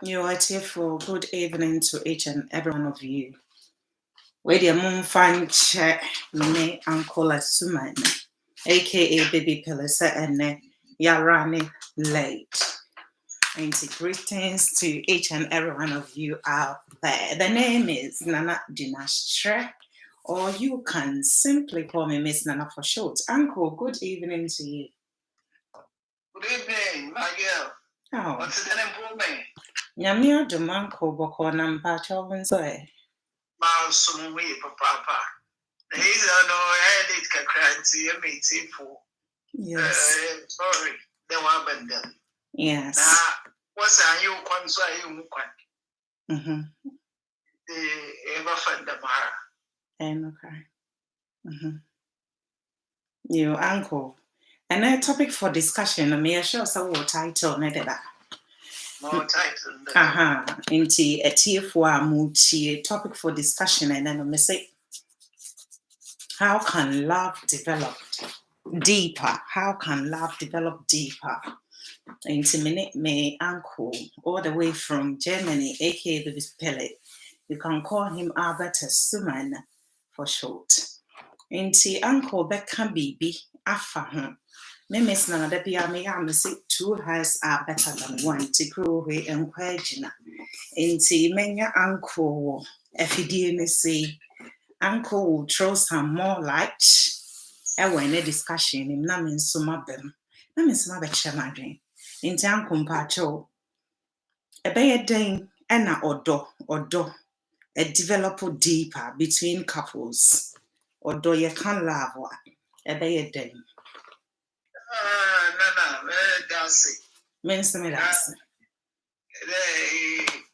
You are here for good evening to each and every one of you. Where the moon find check me Uncle Asuman, aka Baby Pelissa and Yarani late. And greetings to each and every one of you out there. The name is Nana Deenash, or you can simply call me Miss Nana for short. Uncle, good evening to you. Good evening, my girl. Oh. What's the name for me? Nyamia Dumanko Boko Nampa Chovinsoe. Mouse way, papa. The reason I had it cranty, I made it for. Yes. Sorry, the one bundle. Yes. Now, what's a you quan so you quan? The ever find the mara. And okay. You uncle. And a topic for discussion, I may sure so title, not that. More title. Into a tier for a multi topic for discussion, and then I say, how can love develop deeper? How can love develop deeper? Intimidate me uncle all the way from Germany, aka the Pellet. You can call him Albert Suman for short. Inti uncle Becca Bibi Afa. Miss Nana me say 2 hands are better than 1 to grow away and quagina. Inti menya uncle FDN say uncle will throw some more light. When a discussion in Namin Sumabem. Namin Sumabek Inti uncle Pacho. A bay ding and a odo. A develop deeper between couples. Or do you can love one? A bay ding. No, dancing. Means to me that's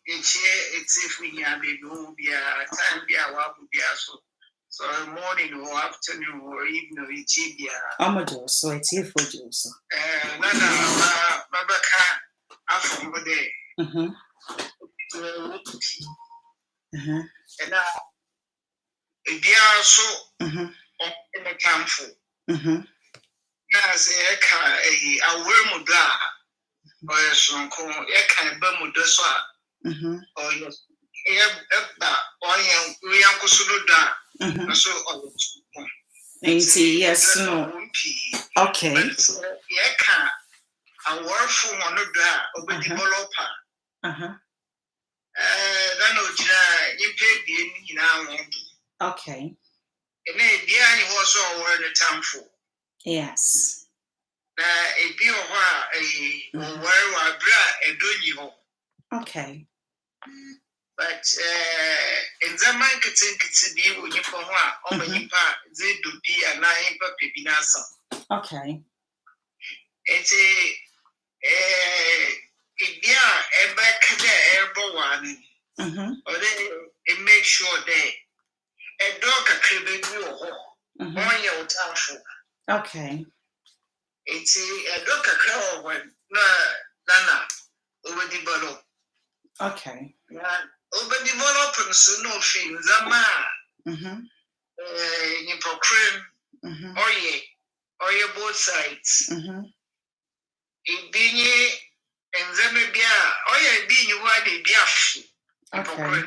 it's if we have a time be a walk be so morning or afternoon or evening it's here. So it's here for you. So Babaka after day. And now so in the camp. Yes, a worm da or a song, a kind of bermuda or yes, we are Kusuda, so yes, no. Okay. Yeka, a word for one of that, over developer. Then, you paid the now. Okay. And then, the was all where the town for. Yes. A deal where I bra a okay. But in the market, it's be when you for one, or you part, they do be a 9 pepinasa. Okay. It's a back there, everyone. Or they make sure they a dog a crib on your town. Okay. It's a doctor crow when Nana over develop. Okay. Over develop and so no fin Zama. You proclaim or your both sides. It being and Zamabia or your being why they be a okay.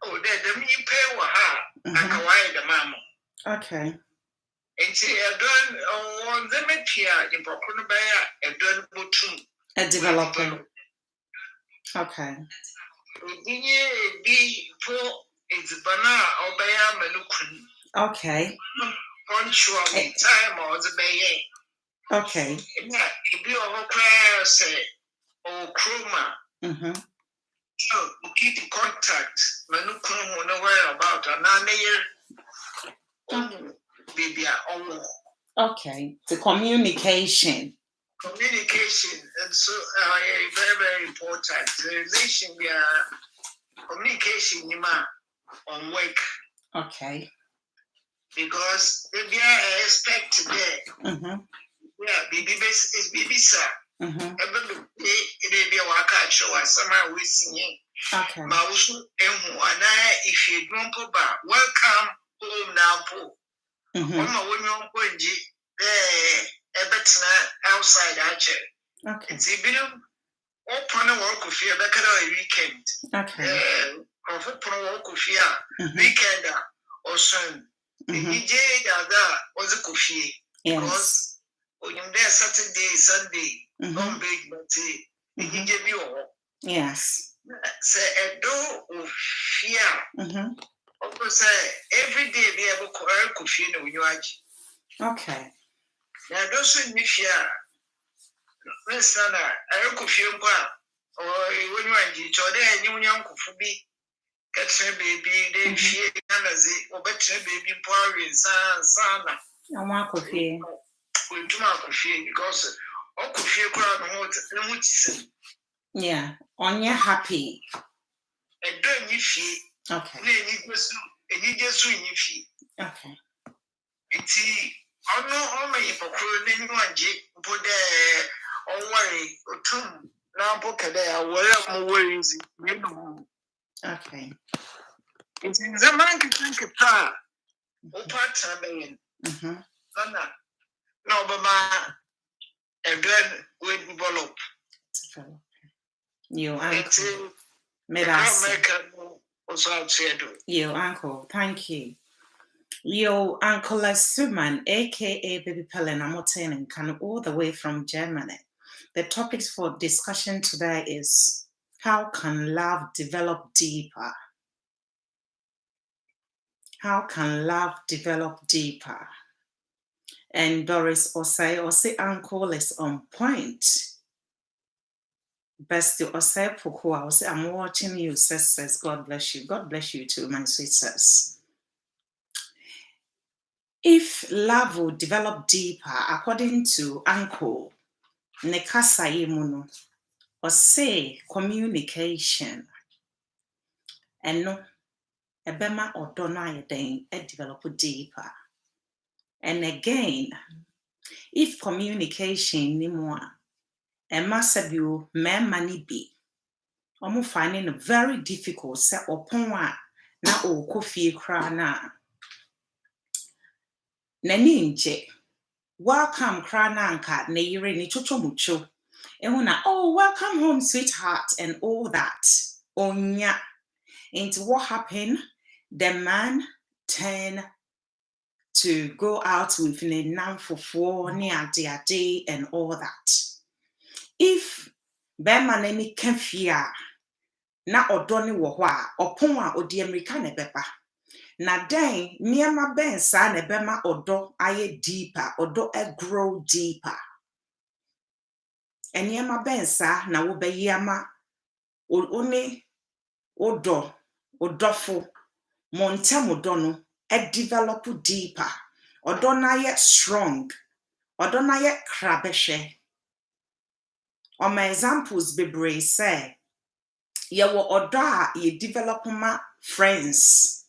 Oh, the me pay wa ha and Hawaii the mamma. Okay. And see, I don't want them here in Procunabaya, a done botum. A developer. Okay. Be poor, it's banana or Baya Melukun. Okay. Punctual time or the Baye. Okay. If you have a prayer, say, or chroma. So, we keep in contact. Melukun will know where about an year. Baby, okay, the communication. Communication, and so very, very important. The relation, we are communication, on work. Okay. Because the I expect today. Yeah, baby is baby sir. Every day, it be a waka show us somehow we sing. Okay. Mausu, and if you don't go back, welcome home now. When you're going to outside actually. Okay. It's a bit of open work Kofia, back at a weekend. Okay. Kofia, weekend or son. DJ that was a Kofia. Because when you're there Saturday, Sunday, don't big, but DJ. Yes. Say a do of fear. Say every day be able to Kofia when you are. Okay. Now, those in fear. Listen, I Kofia. Or when you are each other and you young Kofubi, catch a baby, then she or better baby pouring sana. I want Kofia. We do not Kofia because all Kofia crowd what yeah, on your happy. And don't you feel okay. And you just win you feel. Okay. It's I know all my hypocrite anyone put there or worry or two. Okay. It's in the man to think of car. What part of no, but my and then we develop. You uncle. You uncle. Thank you. Yo, Uncle Suman, aka Baby Pellen, I'm attaining kind all the way from Germany. The topics for discussion today is how can love develop deeper? How can love develop deeper? And Doris Osei Uncle is on point. Bestie Osei Pukua, I'm watching you, says, God bless you. God bless you too, my sweet sis. If love will develop deeper, according to Uncle Nekasaye Muno, or say communication, and no, a bema or dona then develop deeper. And again, if communication ni more, a massive you may money be, or finding it very difficult, say upon one, na o coffee crana. Naninje. Welcome, Krananka, Neire ni Chochomucho. Ehuna, oh, welcome home, sweetheart, and all that. Onya. Into what happened? The man turned to go out with Nenam for 4 near day and all that. If Beman any kefia, na odoni wohwa, oponwa odi America ne beba. Na den niema ben sa ne bema odo aye deeper, odo grow deeper. And niema ben sa na wo be yama one odo odofo montem odo no develop deeper. Odo na ye strong. Odo na ye krabehwe. On my examples bebre say ye wo odo a ye develop ma friends.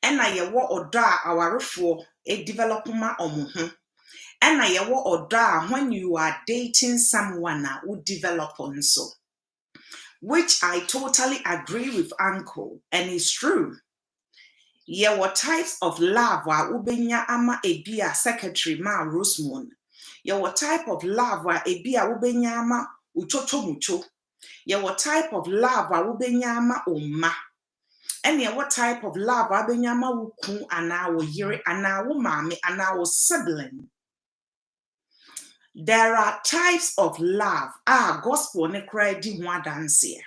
And I yewo oda awarefo develop ma omuho. And I yewo oda when you are dating someone who develop on so. Which I totally agree with Uncle, and it's true. Yewo types of love wa ubenya ama ebia secretary ma Rosemond. Yewo type of love wa ebia ubenya ama uchocho mucho. Yewo type of love wa ubenya ama oma. And what type of love abenyama wuku ana wo yire ana wo mame ana wo sibling. There are types of love. Gospel ne cry di ho adanse.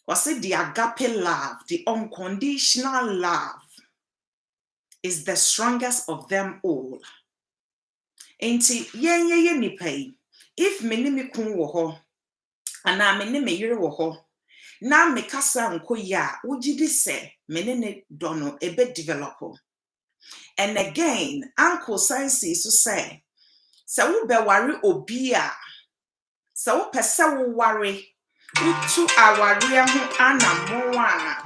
Was it the agape love, the unconditional love is the strongest of them all. Enti ye nipai. If me ni me kun wo ho ana me ni me yire wo ho. Na me kasa nko ya ujidi se menene dono ebe developo. And again, Uncle Sansi so say wo be worry obia. Se wo pese wo worry utu aware ho anamoa.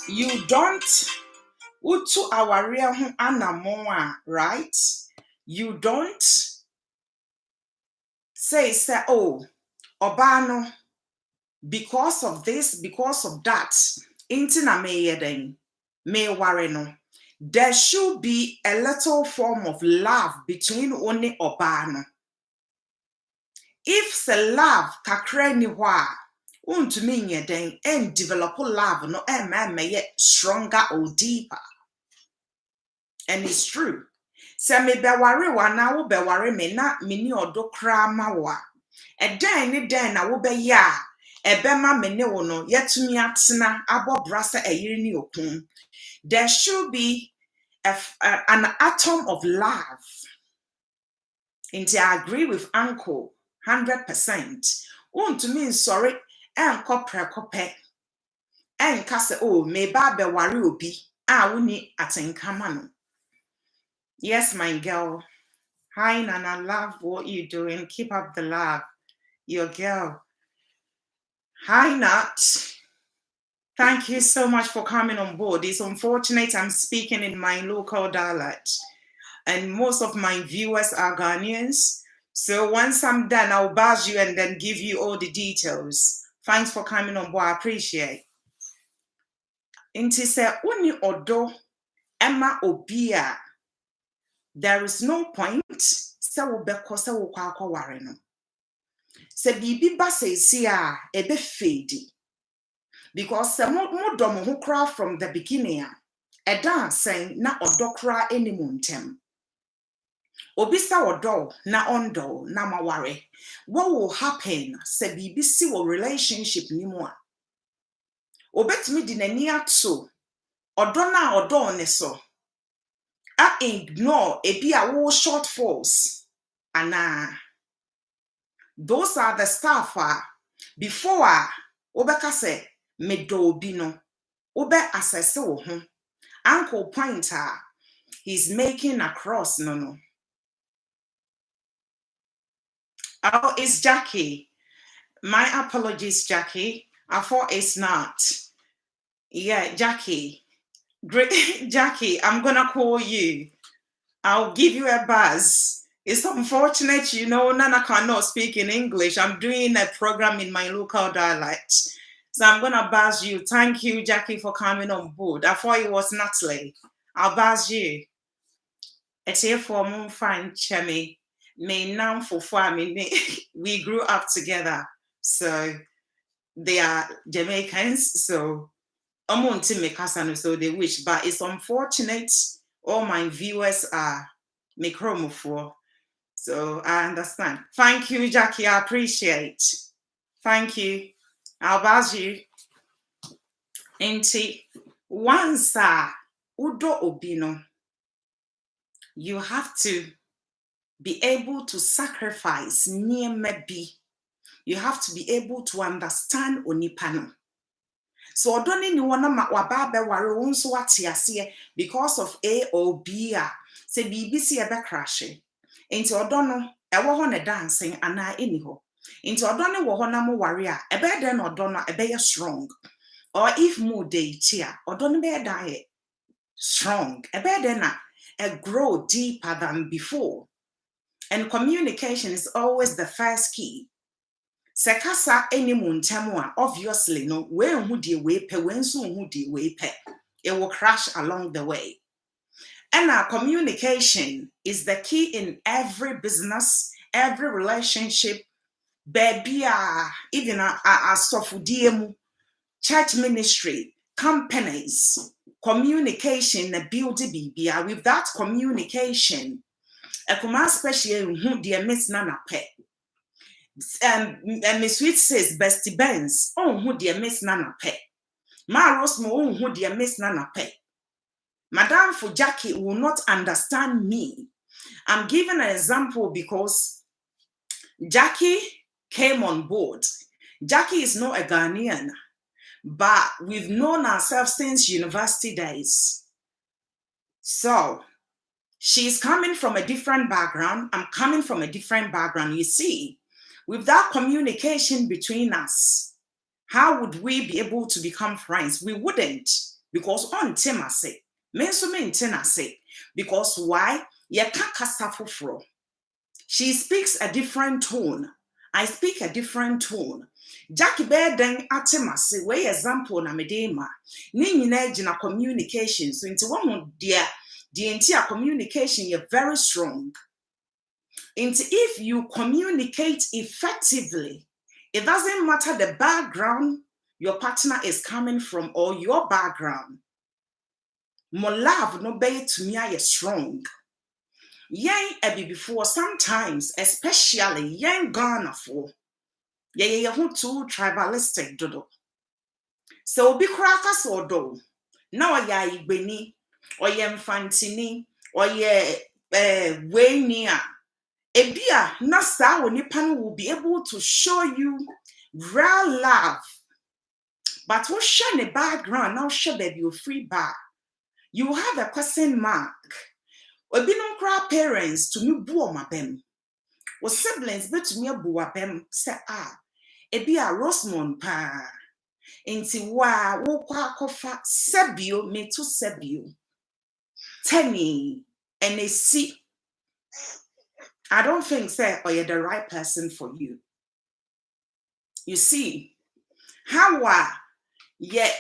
You don't utu aware ho anamoa, right? You don't say oh obano because of this, because of that, intina me worry no. There should be a little form of love between one obano. if se love kakra ni hɔ a untumi nyɛ den and develop love no ɛmma stronger or deeper. And it's true. Se me beware wa na wo beware me na me ni odo kra ma wo a ɛdan ne dan na wo bɛyɛ a ɛbɛma me ne wo no yɛtumi atena abɔbra sɛ ɛyere ne okun. There should be an atom of love. And I agree with Uncle 100%. Untumi sorry and kope and kase oh me ba beware obi a woni atenkama no. Yes, my girl. Hi, Nana. Love what you're doing. Keep up the love. Your girl. Hi, Nat. Thank you so much for coming on board. It's unfortunate I'm speaking in my local dialect, and most of my viewers are Ghanaians. So once I'm done, I'll buzz you and then give you all the details. Thanks for coming on board. I appreciate. Inti se uni odo Emma Obia. There is no point. Se wo beko se wo kwa akoware no. Se bibi ba se si a ebe fade. Because se mo dom ho kra from the beginning a saying na odo kra enimu ntem. Obi sa odo na ondo na maware. What will happen se bibi si wo relationship ni mo a. Obetumi di nani ato odo na odo ne so. I ignore ebi a wo shortfalls. Ana. Those are the stuff before obeka se me do obi no. Obe assess wo ho. Uncle Pointer, he's making across no. Oh, it's Jackie. My apologies, Jackie. I thought it's not. Yeah, Jackie. Great, Jackie, I'm gonna call you. I'll give you a buzz. It's unfortunate, you know, Nana cannot speak in English. I'm doing a program in my local dialect. So I'm gonna buzz you. Thank you, Jackie, for coming on board. I thought it was Natalie. I'll buzz you. It's here for Moon Fine Chemi. Me now for family. We grew up together. So they are Jamaicans. So so they wish, but it's unfortunate all my viewers are Mikromofor. So I understand. Thank you, Jackie. I appreciate. Thank you. I'll buzz you. Ain't once Udo Obino, you have to be able to sacrifice near maybe. You have to be able to understand onipano. So odoni ni wana wababe ware wonso wate ase because of A or B se BBC ebe crashe. Enti odono ewo ho ne dancing ana eni ho. Enti odoni wo ho na mo ware a ebe den odono ebe ye strong. Or if mood dey tia odono be die strong. Ebe den na grow deeper than before. And communication is always the first key. Sekasa any muntamua, obviously no, when who de way pe, when soon who de way pe, it will crash along the way. And our communication is the key in every business, every relationship, baby, even a sofudiemu, church ministry, companies, communication, the beauty BBA. With that communication, a command special who dear Miss Nana pe. Miss Sweet says Bestie Benz, oh, who dear Miss Nana pe. Ma Rosmo, who dear Miss Nana pe. Madame for Jackie will not understand me. I'm giving an example because Jackie came on board. Jackie is not a Ghanaian, but we've known ourselves since university days. So she's coming from a different background. I'm coming from a different background. You see, with that communication between us, how would we be able to become friends? We wouldn't, because on Timase, because why? She speaks a different tone. I speak a different tone. Jackie Beden Atemase, way example na medema. Nini na communication. So into one dear, the entire communication, you're very strong. And if you communicate effectively, it doesn't matter the background your partner is coming from or your background. More love no be to me is strong. Yang ebi before sometimes, especially yang Ghana for ye too tribalistic dodo. So be crackers or do. Now ya igbeni or ye mfantini or ye way near. Ebia nasa onipa will be able to show you real love. But what share the background now share baby you free bar. You have a question mark. Obi no cry parents to me buo mabem. Or siblings bet to me buo bem say ebia Rosemond pa. Inti wa wo kwa kofa sebio me to sebio. Tenny and they see. I don't think say you're the right person for you. You see, how yeah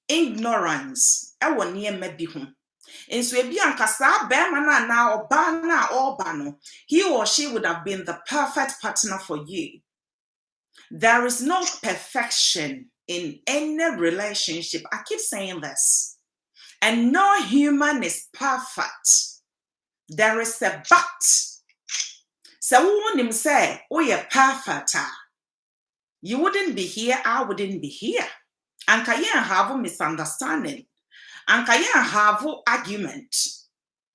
ignorance e woni e mabi ho. Enso ebi anka saa be ma na oba na oba no, he or she would have been the perfect partner for you. There is no perfection in any relationship. I keep saying this. And no human is perfect. There is a but. So who him say, oh, you're perfect. You wouldn't be here, I wouldn't be here. And can you have a misunderstanding? And can you have an argument?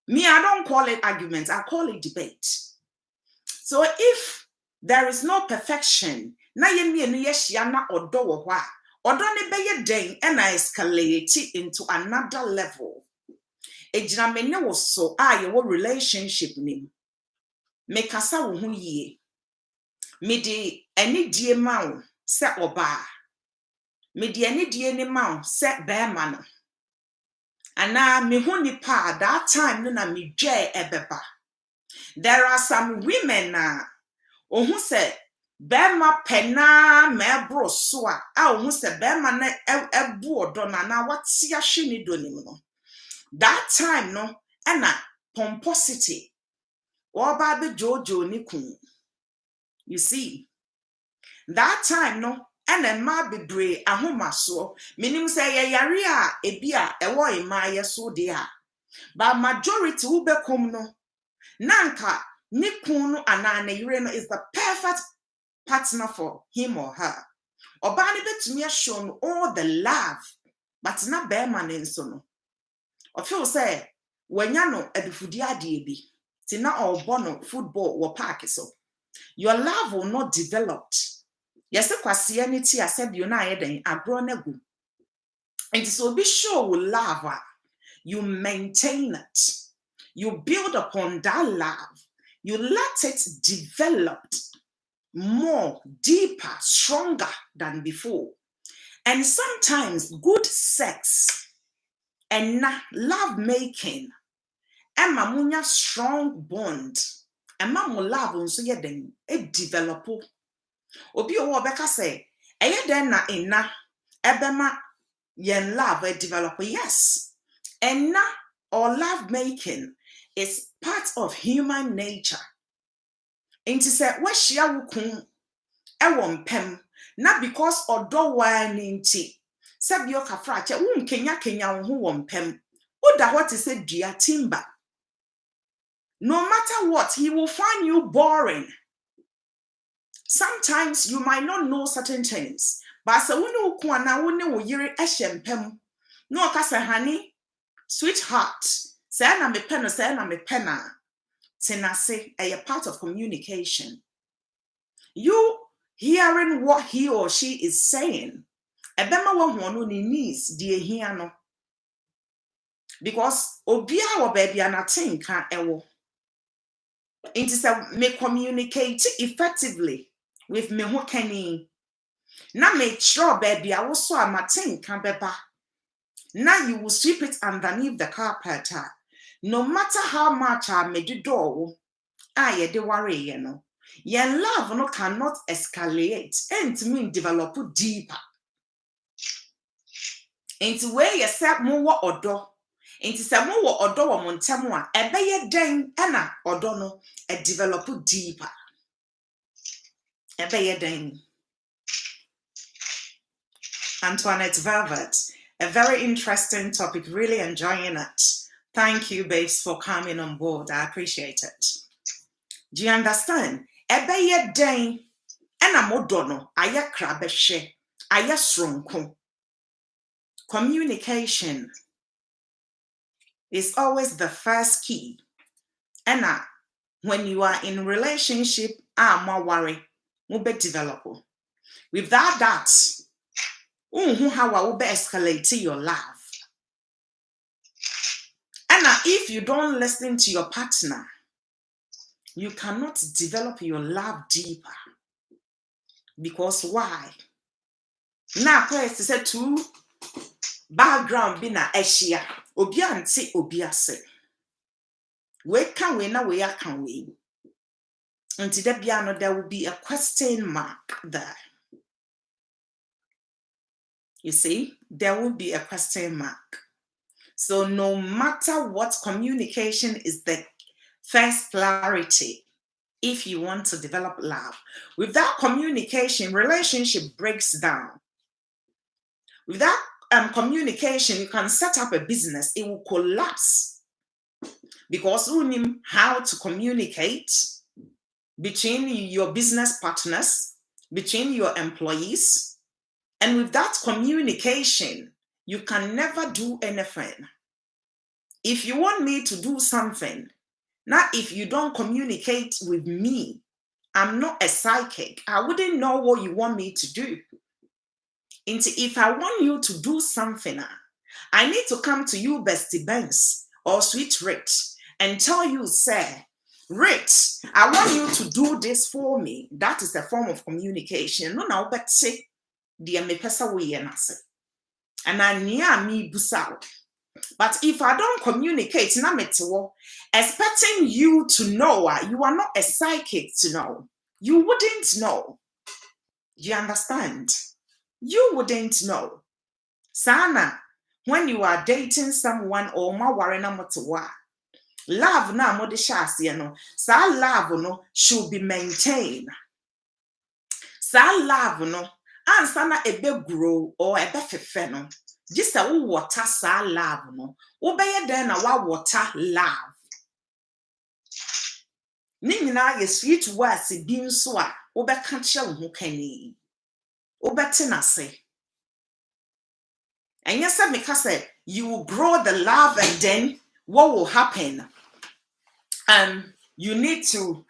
Me, I don't call it argument, I call it debate. So if there is no perfection, na ye me no yeshia odo wo hwa odo ne beye den and I escalate into another level. Ejina me ne wo so ye wo relationship nim. Me kasa wo hu yie. Me di ani die ma wo se oba. Me di ani die ne ma wo se be ma no. Ana me hu nipa that time no na me dwe ebeba. There are some women who say Bema pena mebro soa who say Bema na ebu odo na what's ya shini donim no. That time no ena pomposity or baby jojo ni kun. You see, that time no ena ma bebre ahoma so minim say ye yare a ebia ewo ima ye so de a. But majority who bekom no nanka ni kun no anane yire no is the perfect partner for him or her. Obani betumi shown all the love, but not bear man in sono. Or feel say, when you know a fudia DB, tina or bono football or park so. Your love will not develop. Yes, the quasianity I said you na eden a grown egu. And so be sure with love, you maintain it. You build upon that love. You let it develop more, deeper, stronger than before. And sometimes good sex and love making and mamunya strong bond and mamu love unso yeden e develop. Obi o beka say eyeden na ina ebema yen love e develop. Yes. And or love making is part of human nature. Inti say wahia wukun ewo mpem na because odo wa ninti sabio kafra che kenya wo ho wo mpem oda what is say dua timber. No matter what, he will find you boring. Sometimes you might not know certain things, but so when you ko na wo ne wo yire ehye mpem no ka say honey sweetheart say na me pen no say na me pen a tenase a part of communication. You hearing what he or she is saying, ebema wo hono ni needs die hia no. Because obia wo baby anatin kan ewo. It is me communicate effectively with me ho kani. Na make sure baby I also amatin kan beba. Now you will sweep it underneath the carpet. No matter how much I made the door, ye de worry, you know. Yen love no cannot escalate and mean develop deeper. Into where you set more odo Inti se mo wo odo wo montamo a ebeye den na odo no e develop deeper. Ebeye den. Antoinette Velvet, a very interesting topic, really enjoying it. Thank you, babes, for coming on board. I appreciate it. Do you understand? Ebeye den ena modo no aye krabehwe, aye sronko. Communication is always the first key. And when you are in relationship, more worry, will be develop. Without that, how I will be escalate your love. And if you don't listen to your partner, you cannot develop your love deeper. Because why? Now, first, say two background be na eshia. Obi anti obi ase. We can we na we can we. Until that piano, there will be a question mark there. You see, there will be a question mark. So no matter what, communication is the first priority if you want to develop love. Without communication, relationship breaks down. Without communication, you can set up a business, it will collapse. Because you know how to communicate between your business partners, between your employees. And with that communication, you can never do anything. If you want me to do something, now if you don't communicate with me, I'm not a psychic. I wouldn't know what you want me to do. And if I want you to do something, I need to come to you, Bestie Benz or Sweet Rich, and tell you, sir, Rich, I want you to do this for me. That is a form of communication. No, now, but say, dear me pesa we and I near me busao. But if I don't communicate, expecting you to know, you are not a psychic to know. You wouldn't know. Do you understand? You wouldn't know. Sana, when you are dating someone or ma warena motowa, love na modishasi no, sa love no should be maintained. Sa love no, and sana ebe grow or ebe fefe no. Just a water sa love no, obeye den na wa water love. Nina ye sweet words bi so a obeka kye wo ho kani. Obetena se. And yes, because you will grow the love, and then what will happen? You need to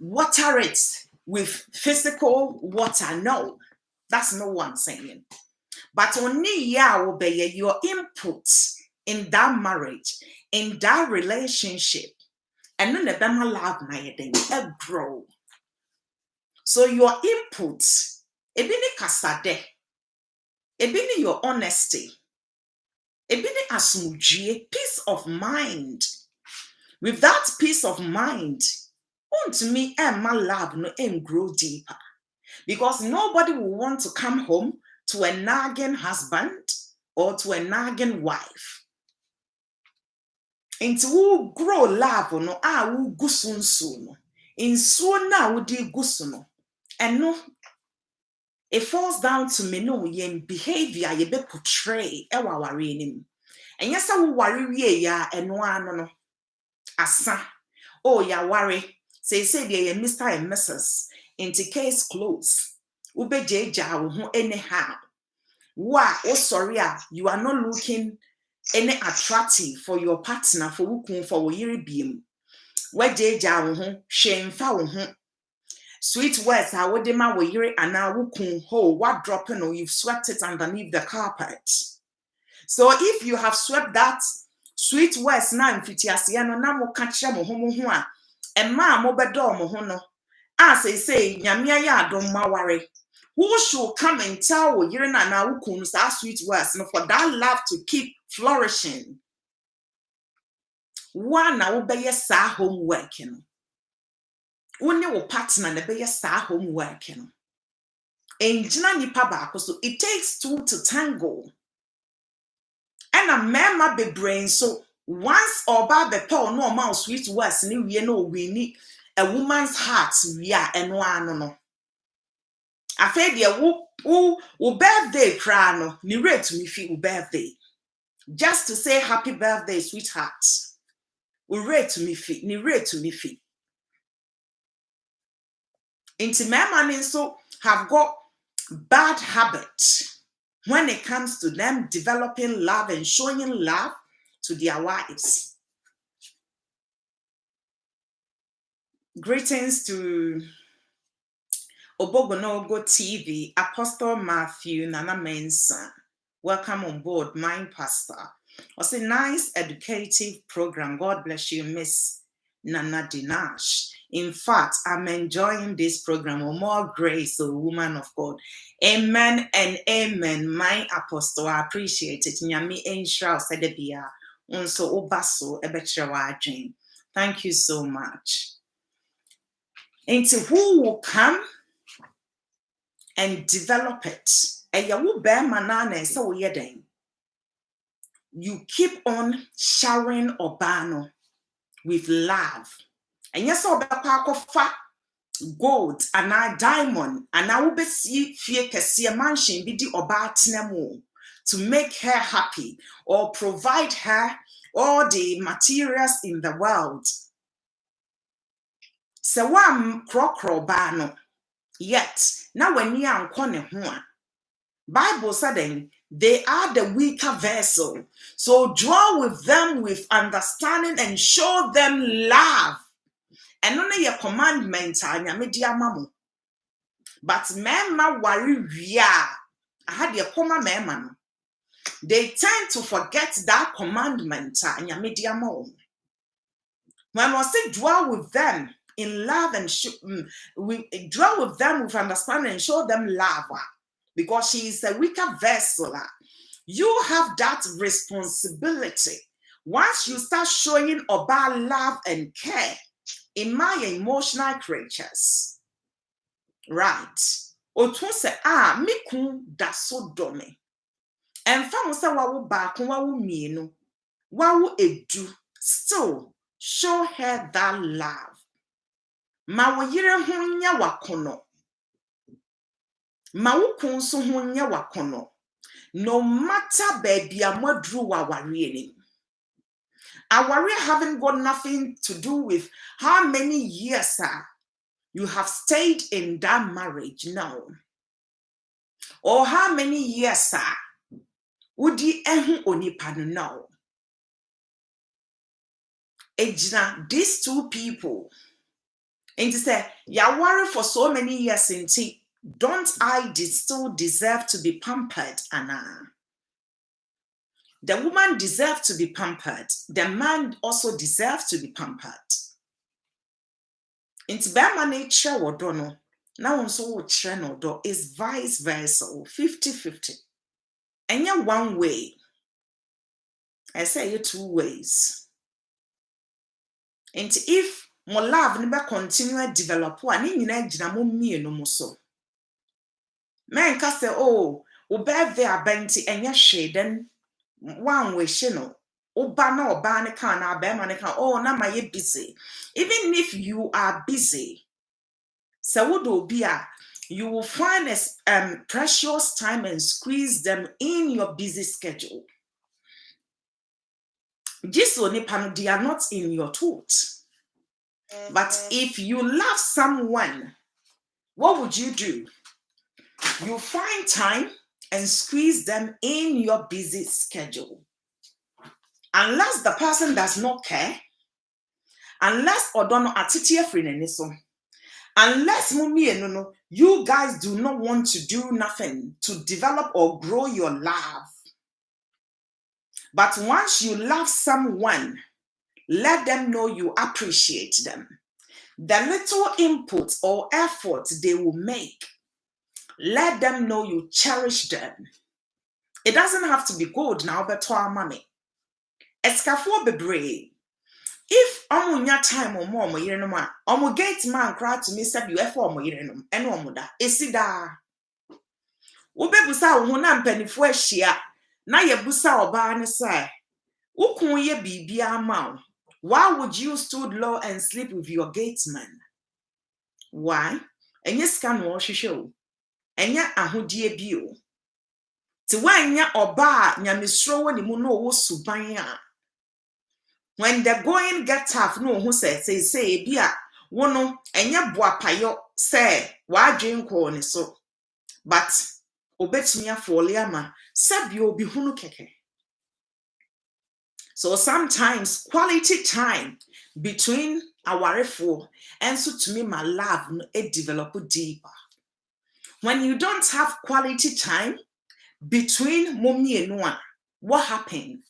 water it with physical water. No, that's not what I'm saying. But only will be your input in that marriage, in that relationship, and then the bema love na grow. So your input, ebini kasade, ebini your honesty, ebini asumujie, peace of mind. With that peace of mind, to me, my love no grow deeper, because nobody will want to come home to a nagging husband or to a nagging wife. Into who grow love no who gusun no. In so na wudi gusuno. And no, it falls down to me no yen behavior ye be portray ewa wari nim. And yes, I will worry ya and no asa. Oh ya worry. Say ye Mr. and Mrs. Into case close. Ube jeja wo anyhow. Wow, oh sorry, you are not looking any attractive for your partner for wukun for yiri beam. Where jeja wo shame fa wo sweet words I would demand wo yiri and now wukun ho what dropping or you've swept it underneath the carpet. So if you have swept that sweet words now mfitiasiano na mo kacha mo ho a and ma mo bedo mo ho no as say nyamia ya adom maware. Who should come and tell you na sweet words for that love to keep flourishing? One will be your homework. Only your partner na be your homework. And so it takes two to tango. And a mema be brain so once oba be pearl no amount sweet words ni we no we need a woman's heart we are and one no. I fed ya wo birthday cry no ni rate me fi wo birthday. Just to say happy birthday, sweetheart. We rate me fi, ni rate me fi. Into my money so have got bad habits when it comes to them developing love and showing love to their wives. Greetings to Obogonogo TV, Apostle Matthew Nana Mensah. Welcome on board, my pastor. It's a nice educative program. God bless you, Miss Nana Deenash. In fact, I'm enjoying this program. More grace, a woman of God. Amen and amen, my apostle. I appreciate it. Nyami enshra osedebia. Unso obaso ebechewa dream. Thank you so much. Into who will come and develop it. You keep on showering Obano with love. And yes, fa gold and a diamond and I will be see fear mansion be the obatinemo to make her happy or provide her all the materials in the world. So one crocro bano. Yet, now when you are on Bible said they are the weaker vessel. So draw with them with understanding and show them love. And only your commandment and media mamu. But mema worry I had your coma man. They tend to forget that commandment and your media mamu. When I say dwell with them in love and we dwell with them with understanding and show them love because she is a weaker vessel. You have that responsibility. Once you start showing about love and care in my emotional creatures, right? Otun se miku da so dome. And fam se wawu ba kun wawu mienu, wawu edu still. Show her that love. Ma wo yire ho nya wakono. Ma wo kun so ho nya wakono. No matter baby amadru aware ni. Aware haven't got nothing to do with how many years you have stayed in that marriage now. Or how many years udi ehu onipa no now. Ejina, these two people, and to say, ya worry for so many years in tea, don't I still deserve to be pampered, Anna? The woman deserves to be pampered. The man also deserves to be pampered. Into Bama nature or dono, now on so trend or is vice versa, 50-50. And you're one way. I say you two ways. And if more love never continue develop one in Jinamo me no more so. Man can say, oh, birthday a benti and your shade then one way shino. Oh, banner or banner can our bear oh, now my busy. Even if you are busy, so would be you will find a precious time and squeeze them in your busy schedule. Just only they are not in your thoughts. But if you love someone, what would you do? You find time and squeeze them in your busy schedule. Unless the person does not care, unless odono atitie free unless you guys do not want to do nothing to develop or grow your love. But once you love someone, let them know you appreciate them. The little input or effort they will make, let them know you cherish them. It doesn't have to be good now, but to our money. Escafo bebre. If omunya time or more, omu gate man cry to me, said you for mo yirenum, and omuda, esida. Ubebusa wuna penifwe shia. na yebusa oba ne say ukun ye bibi ama. Why would you stood low and sleep with your gatesman? Why? Enye ska no hwehwe. Enya ahodie bio. Ti wanya oba nyamesro woni mu no wo suban a. When the going get tough no who say bia wono enye boapayo say wadwen ko ne so. But obetumi afole ama sabi obi hunu keke. So sometimes quality time between awarefo and so to me my love no it develop deeper. When you don't have quality time between mommy and one, what happened?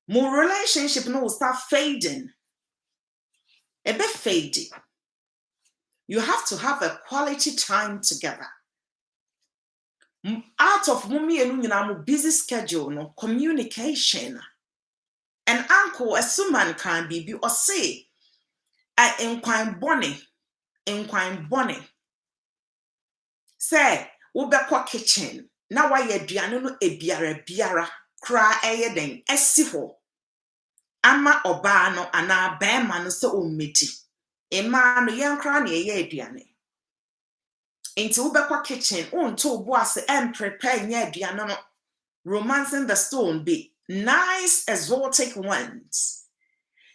More relationship no will start fading. A bit fading. You have to have a quality time together. Out of mommy and one busy schedule, no communication. An uncle, a suman can be or say, I inquire bonny. Say, wobekwa kitchen. Na wa ye aduane no biara kra eye den esi ho. Ama oba no ana bema no se ommeti. Ema no yen kra na ye aduane. Enti wobekwa kitchen unto obo ase prepare nya aduane no. Romancing the stone be nice exotic ones.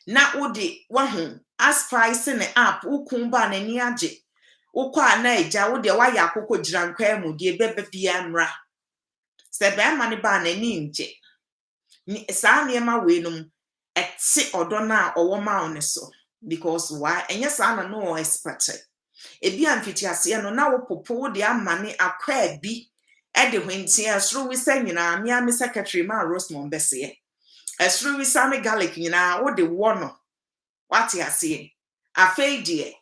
Na odi wahu aspice ne up ukumba na ni age. Ukwa na eja wo de wa ya akoko jirankwa mu de bebe bia mra. Se be ma ne ba na ni nje. Ni sa ne ma we num eti odo na owo ma one so because why enye sa na no expected. Ebi amfiti ase no na wo popo de amane akwa bi e de hwenti asro wi sa nyina me secretary ma Rosemond bese. Asro wi sa me garlic nyina wo de wo no. What ase afei de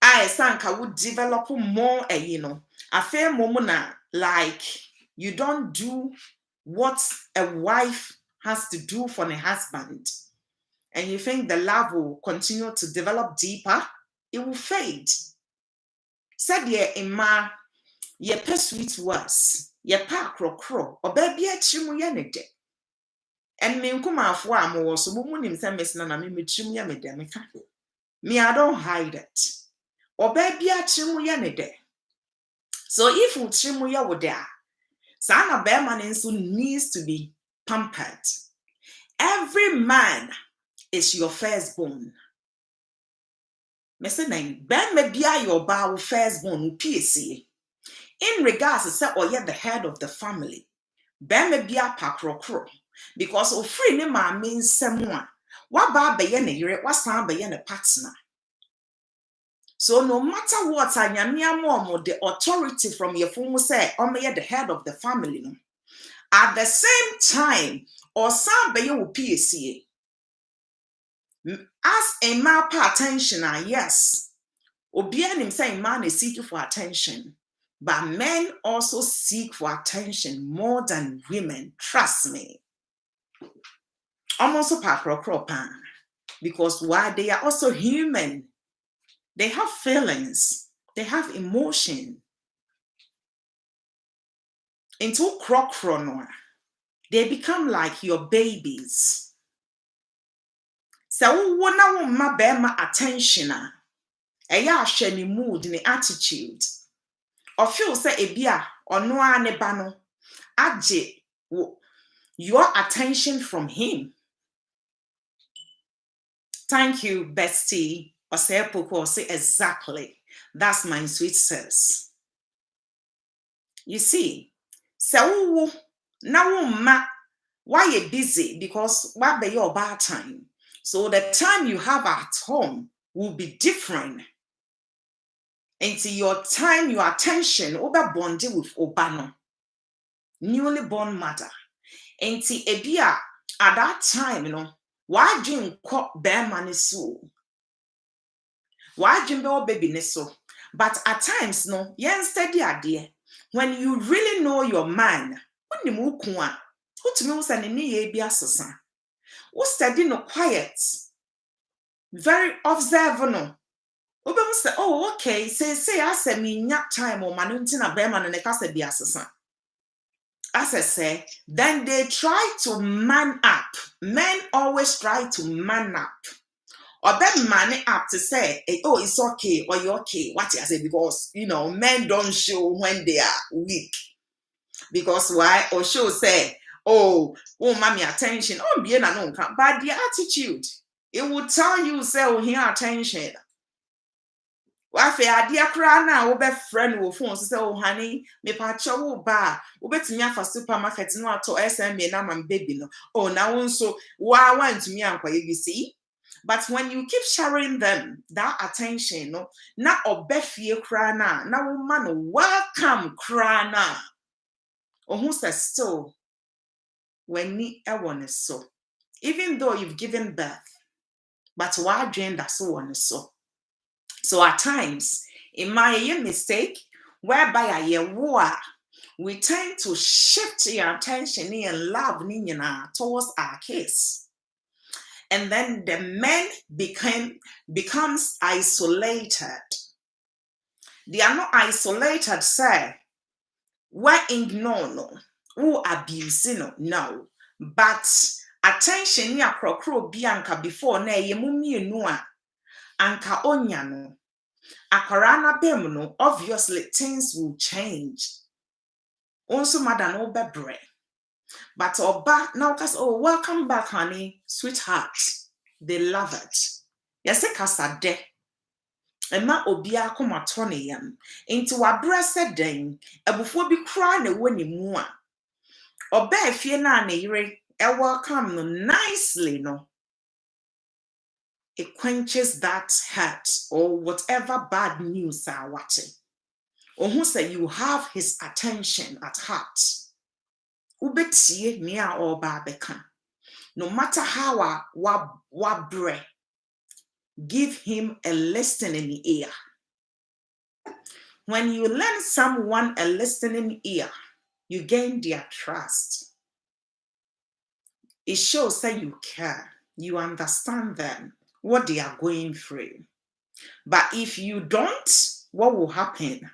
I sanka would develop more, affair momona like you don't do what a wife has to do for a husband, and you think the love will continue to develop deeper, it will fade. Said ye ima ye pe sweet words, ye pa kro, or baby a chimu yenede. And me nkuma afo am so munim say mesna na me chimu ya me demeka. Me I don't hide it. Or baby a chimu yenede. So if you chimu ya wo there, sana beman needs to be pampered. Every man is your firstborn. Me say name ben me bia your ba firstborn PSC. In regards to say or the head of the family, ben me bia pakrokro because of free ne ma means someone. What ba be ye ne yire, what san be ye ne partner. So no matter what, the authority from your phone say, the head of the family. At the same time, or some be you PSA. As a man pay attention, yes. Obianim saying man is seeking for attention. But men also seek for attention more than women. Trust me. Almost a because why they are also human. They have feelings. They have emotion. Into crocronoa, they become like your babies. So wona ma bema attention eya hwe ni mood ni attitude. Or feel say ebia ono ane ba no age your attention from him. Thank you, bestie. Or say poko say exactly. That's my sweet sis. You see, so now ma why you busy because what be your bad time. So the time you have at home will be different. And your time, your attention, over bonding with Obano, newly born mother. And ebia at that time, why dream cop bear money so? Why dream bear baby so? But at times, yen steady idea. When you really know your man, when you move who to me was an any biasasa. Who study no quiet, very observant. Obe say, oh, okay, say I said me nyak time or manuntina beman and a casa biasasa. as I say, then they try to man up. Men always try to man up. Or then man up to say, oh, it's okay, or you're okay. What I say, because, men don't show when they are weak. Because why? Or show say, oh, mommy, attention. Oh, bien, I don't come. But the attitude, it will tell you, say, oh, here, attention. Wafe adia kra na wo be friend wo phone so say oh honey me pa cho wo ba wo betimi afa supermarket no ato SMA na man baby no oh na won so wa want me ankwaye you see. But when you keep sharing them that attention no na obefie kra na wo man welcome kra na who says still when ni e won so even though you've given birth but why dream that so on so. So at times, it might be a mistake whereby we tend to shift your attention and love towards our kids. And then the men becomes isolated. They are not isolated, sir. We're ignoring who abusing no. But attention ya krokro bianca before na yemumi nua. Anka onya no akorana bem no obviously things will change also madam no bebre but oba now cause oh welcome back honey sweetheart they love it yes kasa de ema obia akoma to ne yam into wabre se den ebufuo bi kra na woni mu a oba afie na na yire welcome no nicely no. It quenches that hurt or whatever bad news are watching. Or who say you have his attention at heart. Ubetie mia or babeka. No matter how wabre, give him a listening ear. When you lend someone a listening ear, you gain their trust. It shows that you care, you understand them. What they are going through. But if you don't, what will happen?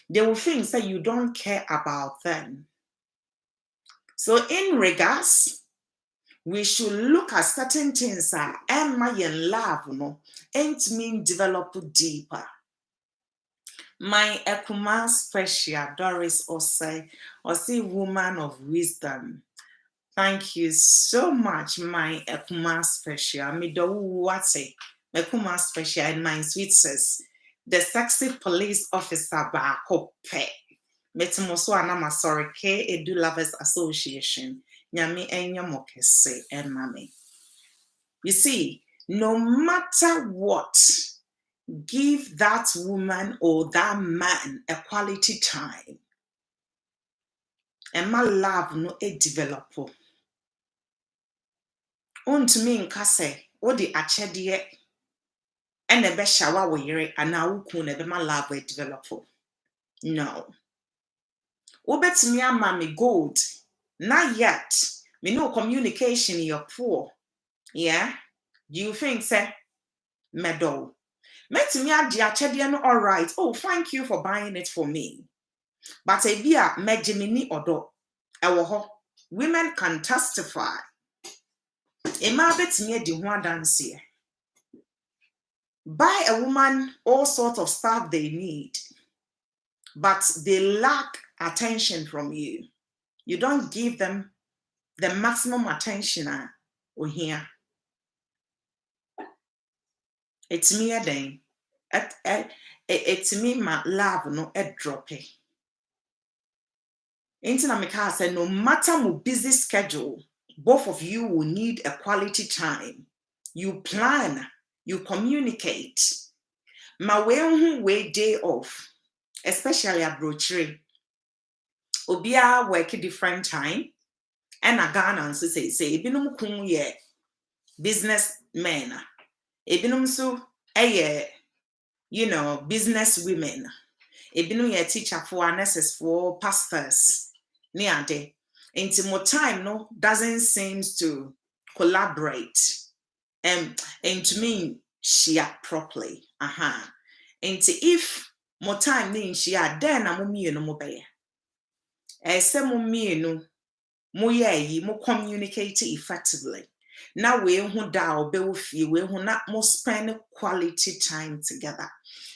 They will think that you don't care about them. So in regards, we should look at certain things that am I in love, and mean develop deeper. My Ekuma special Doris or say woman of wisdom. Thank you so much, my Ekuma special. Me do what say, Ekuma special and my sweet sis, the sexy police officer Bako Pe. Metimoso anama sorry K Edu Lovers Association. Nyami enya mokese and mami. You see, no matter what, give that woman or that man a quality time. And my love no a develop. Untumi nka se wo de achede and ebe shawa wo yere ana wuku na ebe ma love we develop. No. Wo betimi ama me gold. Not yet. Me no communication you're poor. Yeah? Do you think say medo? Metimi adi achede no all right. Oh, thank you for buying it for me. But e bia mejimini odo. Ewo ho. Women can testify. Ema betimi di ho adanse. Buy a woman all sorts of stuff they need, but they lack attention from you. You don't give them the maximum attention or here. It's me again. It's me my love no a drop. Intina said no matter my busy schedule, both of you will need a quality time. You plan, you communicate. Ma way day off, especially a brochure. Obia work a different time. And a Ghana so say ebinum kun ye business men. Ebinum so business women. Ebinum ye teacher for nurses for pastors. Ni ade. Into more time no doesn't seem to collaborate. And to me share properly. Into if more time means share then I'm no more. Ese mo mienu mo ye mo communicate effectively. Na we hu da obe wo fie we hu na mo spend quality time together.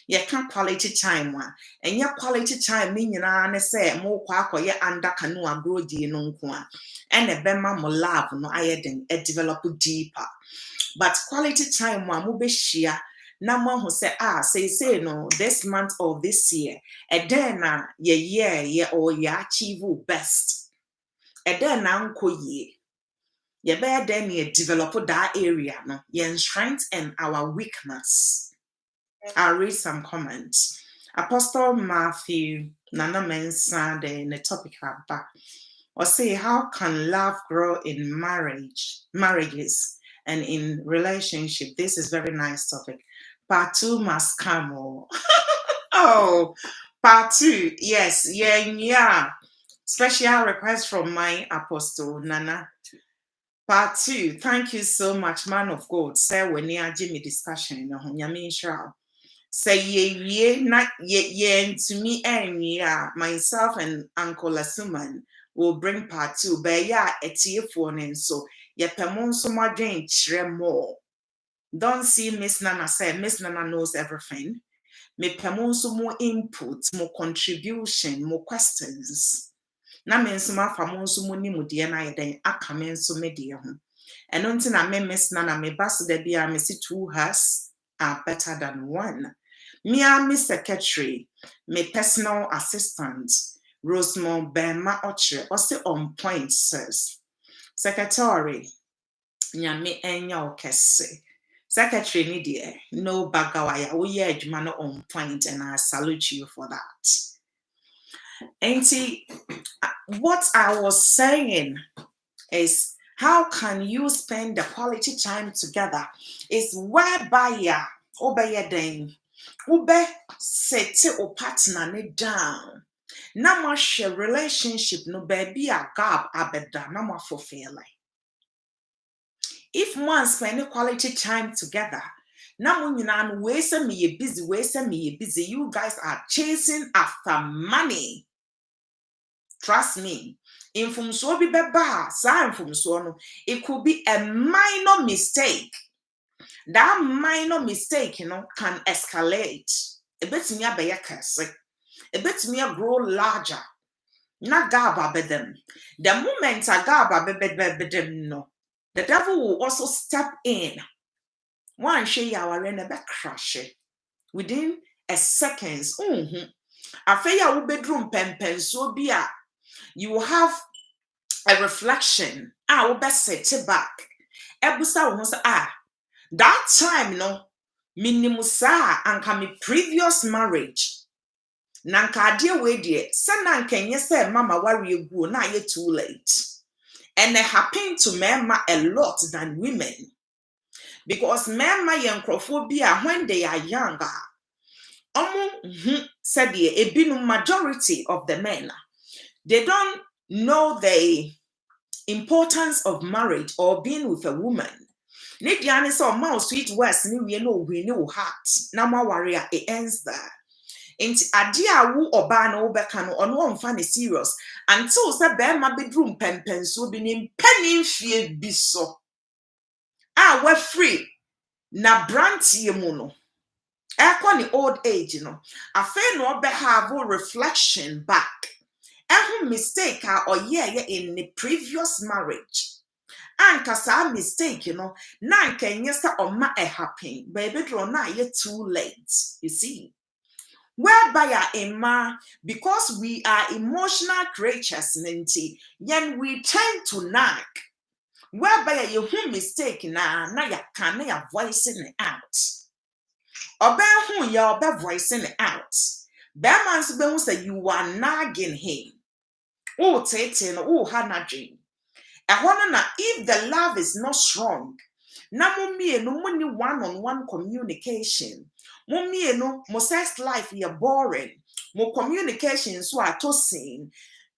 Ye can quality time wa. Enya quality time ni nyina ne se mo kwa akoye under kanu agrodi no nko a. Ene bema mo love no ayeden e develop deeper. But quality time wa mo be shia na mo hu say say no this month or this year e den na ye or ye achieve best. E den na nko ye. Ye be den ye develop that area no ye strength and our weakness. I'll read some comments. Apostle Matthew Nana Mensa the topic about or say how can love grow in marriages and in relationship. This is very nice topic. Part 2 must come. Oh, part 2. Yes, yeah. Special request from my apostle Nana. Part 2. Thank you so much, man of God. Say when you Jimmy discussion no nyame shra. Say ye na ye to me and myself and Uncle Asuman will bring part 2. But yeah, for so ye pemon so madwen chire more. Don't see Miss Nana say Miss Nana knows everything. Me pemon so more input, more contribution, more questions. Na me nso ma fa mo nso mo ni mu de na ye den aka me nso me de ho. Eno nti na me Miss Nana me bas da bia me see 2 hearts are better than 1. Me a me secretary, me personal assistant, Rosemont Bema Oche, also on point, says. Secretary, nyame enya okese. Secretary ni dear, no bagawaya, we ye adwuma on point, and I salute you for that. Auntie, what I was saying is, how can you spend the quality time together? Is whereby ya obey den. Ube set o partner ne down. Na mo share relationship no baby a gap abeda na mo fulfill. If one spend quality time together, na mo nyina no we say me busy, you guys are chasing after money. Trust me. Infumso bi beba, sa infumso no, it could be a minor mistake. That minor mistake, can escalate. A bit me a be a bit me a grow larger. Na gaba bedem. The moment a gaba bedem no, the devil will also step in. One shey our in a back crash within a seconds. Afeya wo bedroom pen so bia you will have a reflection. Will be set back. Ebusa wo say that time no minimusa anka me previous marriage. Nanka ade we de se nanka nye se mama worry egu na ye too late. And it happened to men a lot than women. Because men yenkrofobia when they are younger. Said the majority of the men they don't know the importance of marriage or being with a woman. Nidiane so ma sweet words ni we no we no heart. Na ma warrior it ends there. Inti ade a wo oba na wo beka no ono omfa ne serious until say be ma bedroom pempen so bi ni mpani fie bi so. We free na brantie mu no. Ni old age no. Afa no be have reflection back. Every mistake or in the previous marriage. Anka sa mistake, na anka nyesa oma happen. Baby draw na ye too late. You see. Whereby Emma, because we are emotional creatures, Ninti, yen we tend to nag. Whereby you mistake na ya can ya voicing it out. Obe who ya obe voicing it out. Bearman's be say you are nagging him. Oh, Tatin, oh, Hannah Jane. If the love is not strong, na mummy no money one-on-one communication. Mummy no mo sex life ya boring. Mo communication so atosin.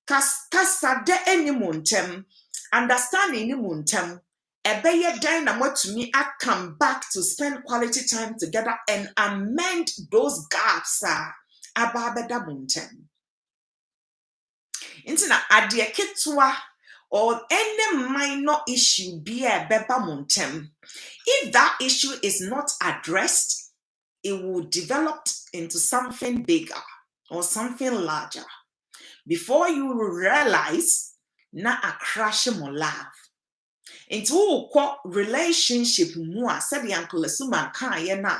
Kasa de any muntem. Understanding any muntem. Ebeye den na mo to me I come back to spend quality time together and amend those gaps ababeda muntem. Into na adie ketwa or any minor issue be a beba montem. If that issue is not addressed, it will develop into something bigger or something larger. Before you realize, na a crash mo love. Into relationship mua said the Uncle Suman na.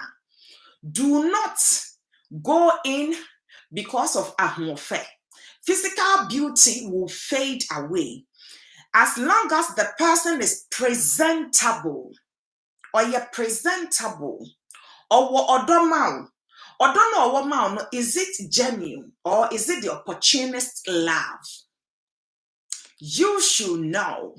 Do not go in because of ahmofe. Physical beauty will fade away. As long as the person is presentable, or you're presentable, or odomao, is it genuine or is it the opportunist love? You should know.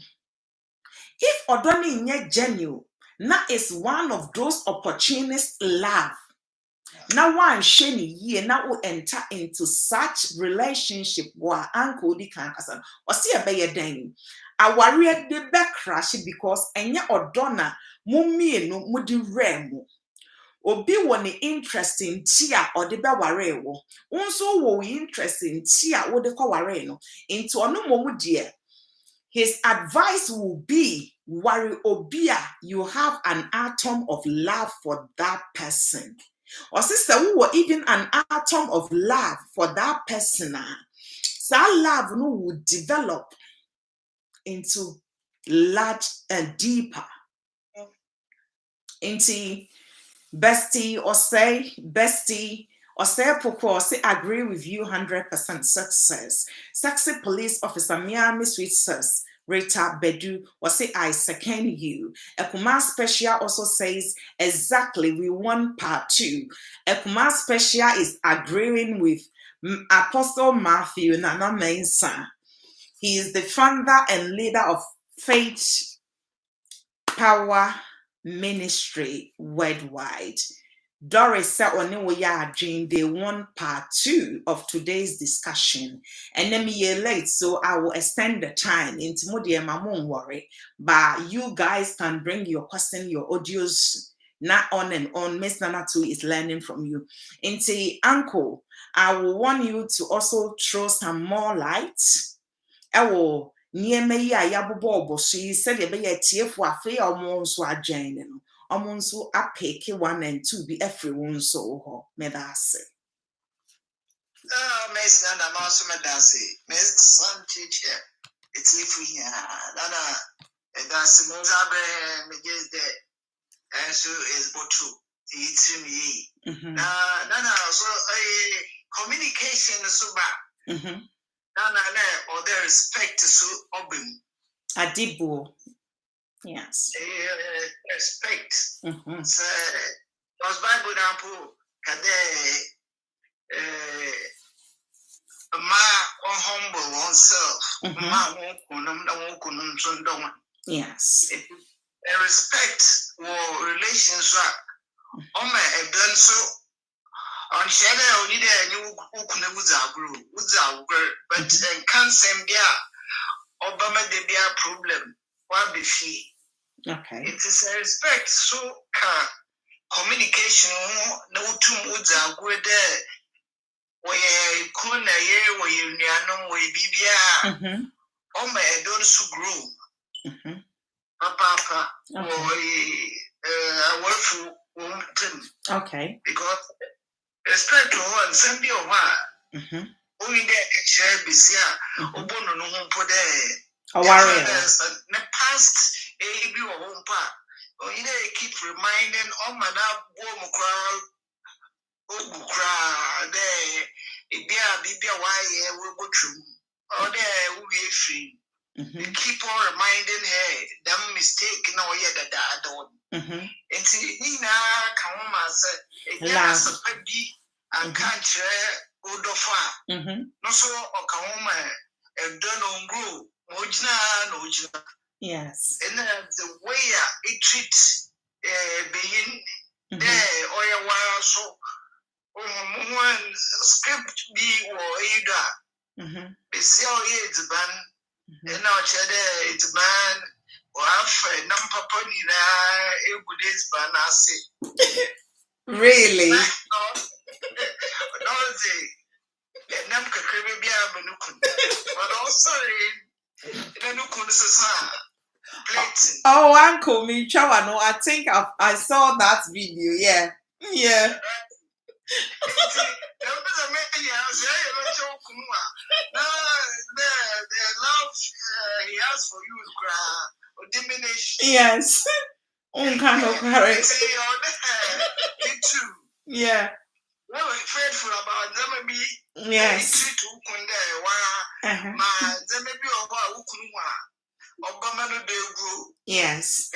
If odoni nye genuine, that is one of those opportunist love. Now one sheni ye now will enter into such relationship where uncle di can kasan or see a bear dang. I worry the back crash because enya odona mummy no mudi remo. Obi woni interesting tia or the beware wo. Unso wo interesting tia wo de kware no. Into ono momu dear. His advice will be worry obia, you have an atom of love for that person. Or sister, who were even an atom of love for that person. So that love no will develop into large and deeper. Into bestie or say poko say agree with you 100% success. Sexy police officer Miami Sweet says Rita Bedu or say I second you. Ekuma Special also says exactly we want part 2. Ekuma Special is agreeing with Apostle Matthew Nana Mensa. He is the founder and leader of Faith Power Ministry worldwide. Doris said on they want part 2 of today's discussion. And then me late, so I will extend the time into more dear won't worry. But you guys can bring your question, your audios, not on and on. Miss Nana too is learning from you. Into Uncle, I will want you to also throw some more light. I will near me yabubo, she said a be a tear for a fair almost so adjoining. Omonso apeke 1 and 2 be everyone so ho medase. Miss Nana Mouse Medasi, Miss Sun teacher. It's if we Nana, that's Mozabe, Megis there, and so is Botu. It's me. Nana, so a communication is so bad. Nana, or their respect so obim. Adibo. Yes. Respect. So, was Bible example, a man humble oneself. Yes. A respect or relations. Oh my, I've done so. On shadow, only there you could but can't send there. Obama de be a problem. What be fee? Okay. It is a respect. So communication no two moods are good there. Where kuna ye where you know where bibia. Oh my I don't so grow. Papa I work for okay. Because respect to one Sunday or one. Only there share be see obono no home for there. The past A.B. or home part. Oh, you know, keep reminding all my warm crowd, oh, crowd, there, it be a why we go through. Oh, there will be free. You keep on reminding her, that mistake, no, yet that I don't. And see, Nina, come on, say, yes, a baby, and can't share good of far. No, so, or come on, and don't grow. Ojina. Yes. And the way it treats being there or a while so one script be or either. They say it's ban and now it's ban or after number ponina a good is ban I say. Really? No, Nam kakra bi a manukun. But also nanukun sasa. Oh, Uncle me, no, I think I saw that video. Yeah. Yeah. The love he has for you will diminish. Yes. Correct. Me too. Yeah. Well, faithful about them be. Yes. Yes. Yes.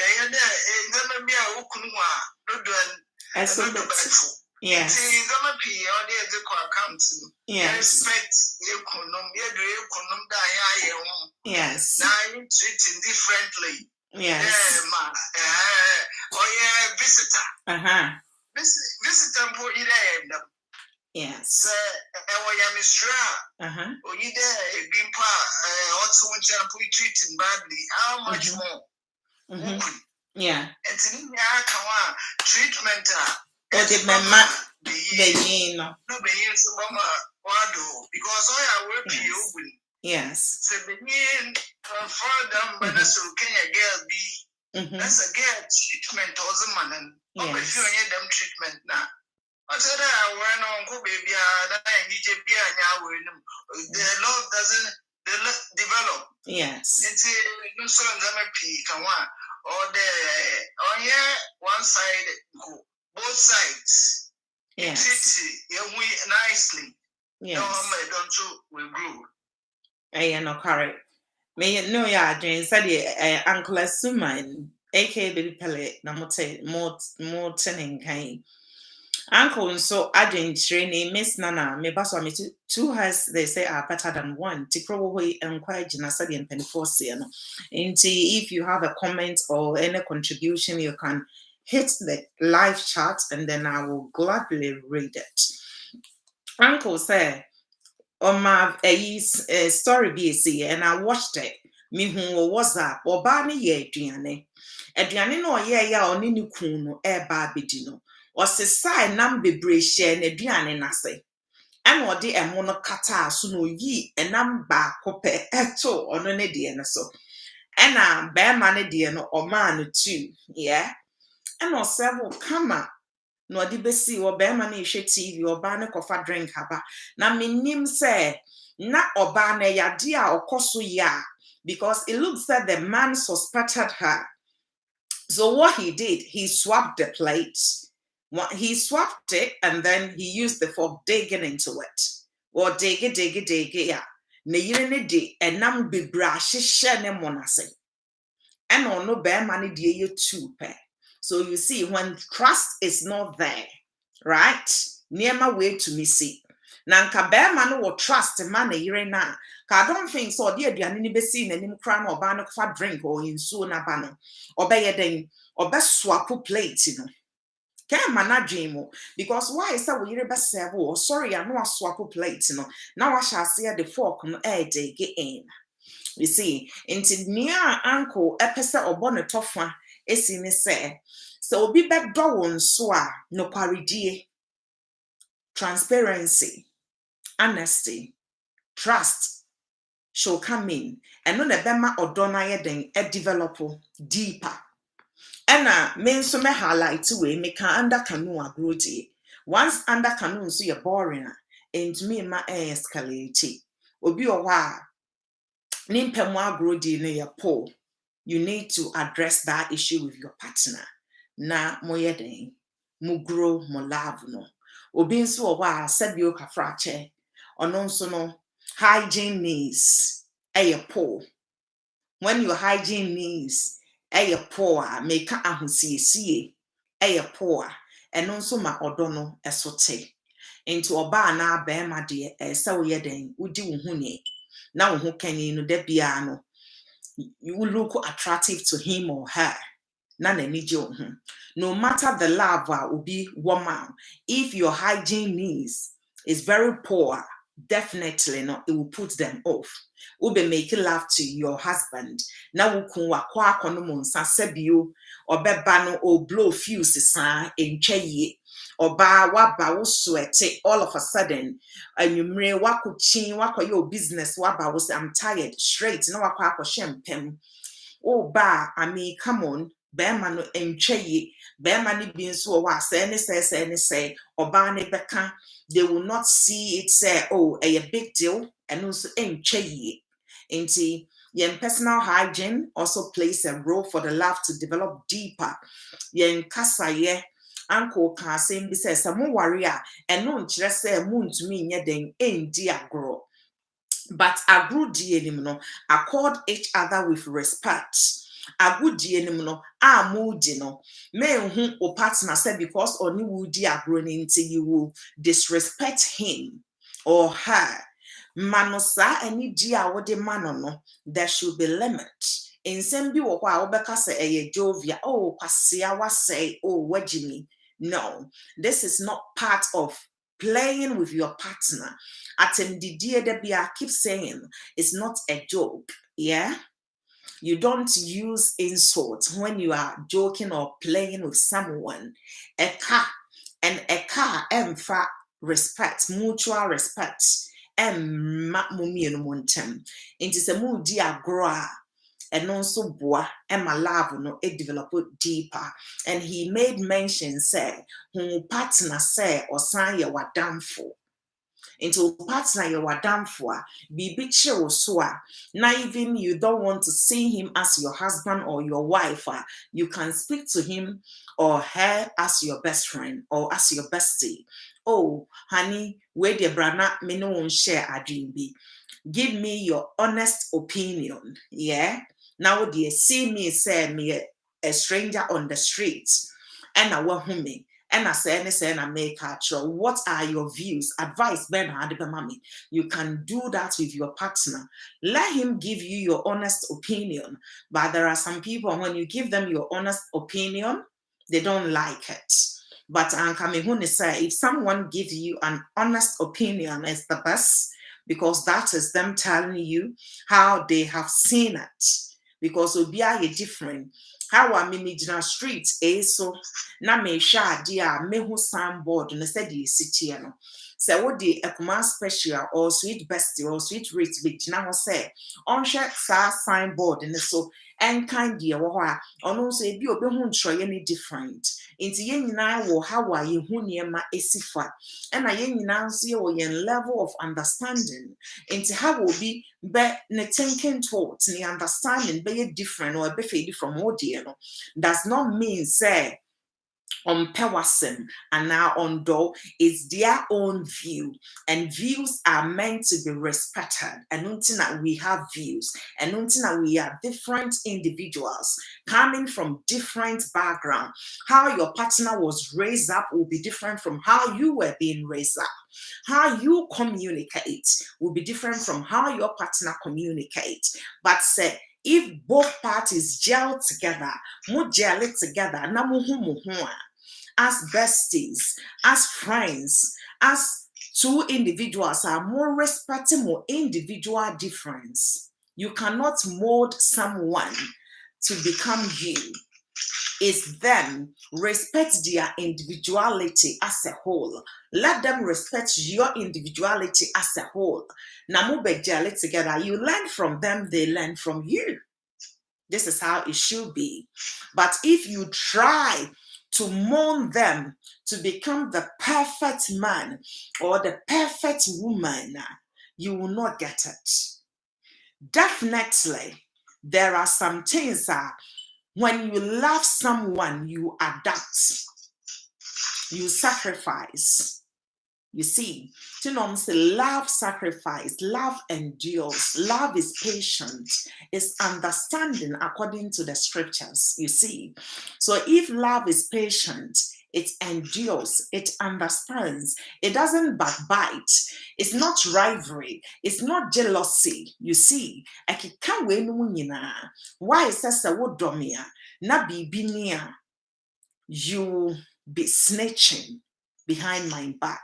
Yes. Yes. Now you treating differently. Yes. Visitor. Visitor for you. Yes. You there, Bimpa, also when you treating badly. How much more? Yeah. And treatment. No, because I work you. Yes. So the name for them, but that's okay. A girl be that's a girl treatment or the man. Yes. If you them treatment now. I said I went on go baby. The love doesn't develop. Yes. It's no son come on. Or the one side go both sides. Yes. We nicely. Yes. No, don't you will grow. No correct. Me no ya Jane said Uncle Asuma aka Baby Pele na more tenin kind. Uncle so adwin training Miss Nana me baso me two hearts they say are better than one. Tikro we enquire Jina said in 24 no. If you have a comment or any contribution you can hit the live chat and then I will gladly read it. Uncle said on my story BC and I watched it. Me who was up or barney ye Diane. Aduane no ye ya oni ni kun no e ba bedi no. Osesai nam bebre share na aduane nase. Ana ode emo no kata so no yi enam ba kope eto ono ne de no so. Ana be ma ne de no o ma no tu. Yeah. Ana osebo kama no ade besi wo be ma na ehwe TV oba ne kofa drink aba na menim say na oba na yade a okoso ya because it looks that the man suspected her. So what he did, he swapped the plate. He swapped it and then he used the fork digging into it. Or dig it, yeah. Ne yire ne di enam bibra hyehyɛ ne monase. And no bear money die you too pe. So you see, when trust is not there, right? Near my way to me see. Nanka bear man will trust man yire na. I don't think so. Dear Diana be seen and him crown or ban of drink or in soon a banner. Or by a day or best swap plate, you know. Can't manage him because why is that we best serve or sorry, I know a swap plate, you know. Now I shall see the fork on air day get in. You see, into near uncle, episode or bonnet tough one, is in say. So be back door so no paridie, transparency, honesty, trust shall come in, and no the bema or donna yeding a develop deeper. Ena men so me highlight we me can under canoe agrodi. Once under canoe so you're boring, and me ma escalate. Obi o wa nimpemu agrodi ne ya po. You need to address that issue with your partner. Na moyeden, mu grow mo love no. Obi nso o wa sabi o kafrache. Ono nso no hygiene needs po. When your hygiene needs poor, make ahosiesie poor. And also ma odono esote. Into oba na bema de esa woyeden udi wo hu ne. Na wo hu kani no da bia no. You will look attractive to him or her. No matter the love will be woman. If your hygiene needs is very poor, definitely no, it will put them off. Ube make love to your husband. Now wukun wakwa kono monsa sebio obeba no o blow fuse sa enche oba waba wo sweat all of a sudden anwumre wakuchin wakoye your business waba wo say I'm tired straight na wakwa akohye oh ba I mean come on bema no enche bema ni bi nso wa say oba ne beka they will not see it say oh a big deal and also enche Inti yen personal hygiene also plays a role for the love to develop deeper. Yen kasa ye uncle can say be says some warrior and no nkyerɛ sɛ moon to me nye den endi agro. But agro die no accord each other with respect. Agu die no a moody no men who o partner said because only woody agro nti you will disrespect him or her. Manosa any dia wode mano no there should be limit. In some bi wo kwa obeka say eye jovia oh kwasia wa say oh wajimi. No, this is not part of playing with your partner. Atem didie de bia keep saying it's not a joke. Yeah. You don't use insult when you are joking or playing with someone. A car emfa respect, mutual respect. Mummy no montem. Into se mu di agro and also boa my love no it develop deeper. And he made mention say who partner say or sign your wadamfo. Into partner you are done for, be biche so now even you don't want to see him as your husband or your wife, you can speak to him or her as your best friend or as your bestie. Oh, honey, where the brana me no one share a dream be. Give me your honest opinion. Yeah. Now they see me say me a stranger on the street and I want me. And I say, and I make her sure. What are your views? Advice, Ben Mommy. You can do that with your partner. Let him give you your honest opinion. But there are some people, when you give them your honest opinion, they don't like it. But Ankamihuni say, if someone gives you an honest opinion, it's the best because that is them telling you how they have seen it. Because it'll be a different. How I mean in street so na me sha dia me hu signboard no said the city no say what the ekuma special or sweet bestie or sweet rate big na ho say on share sa signboard no so en kind dia wo ho a ono so e bi obi hu ntroye ni different nti ye nyina wo how are you hu niema esifa and na ye nyina so ye wo yen level of understanding nti how will be ne thinking towards the understanding be different or be different from what you know does not mean say on pewasem and now on do is their own view and views are meant to be respected and until that we have views and until that we are different individuals coming from different background. How your partner was raised up will be different from how you were being raised up. How you communicate will be different from how your partner communicates. But say if both parties gel together, mu gel it together, na muhu as besties, as friends, as two individuals are more respecting more individual difference. You cannot mold someone to become you. It's them. Respect their individuality as a whole. Let them respect your individuality as a whole. Namube jelly together. You learn from them, they learn from you. This is how it should be. But if you try to mold them to become the perfect man or the perfect woman, you will not get it. Definitely, there are some things when you love someone, you adapt, you sacrifice. You see, love sacrifice, love endures, love is patient, is understanding according to the scriptures, you see. So if love is patient, it endures, it understands, it doesn't backbite, it's not rivalry, it's not jealousy, you see. Why is that domia? Na bibinia, you be snitching behind my back.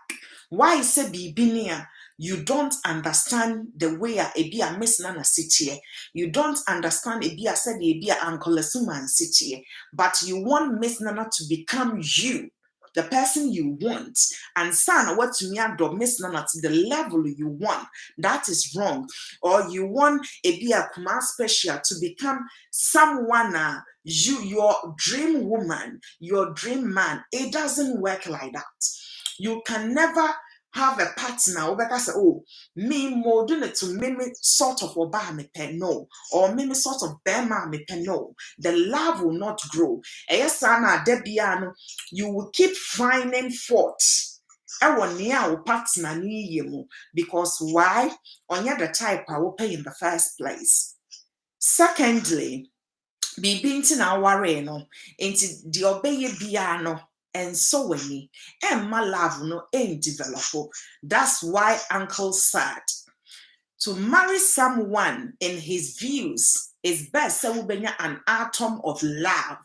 Why is it bibinia? you don't understand the way a Miss Nana sit here. You don't understand a said a Uncle Suman sit here. But you want Miss Nana to become you, the person you want. And son, what to me do Miss Nana to the level you want. That is wrong. Or you want a Kuma special to become someone your dream woman, your dream man. It doesn't work like that. You can never have a partner because oh me more doing it to me sort of oba me pen no or me sort of bema me pen no. The love will not grow. Sana debiano, you will keep finding faults. I want near partner ni yemu because why? On the type I will pay in the first place. Secondly, be binti na worry no into the obey biano. And so when and my love no ain't develop. That's why Uncle said to marry someone in his views is best so we an atom of love.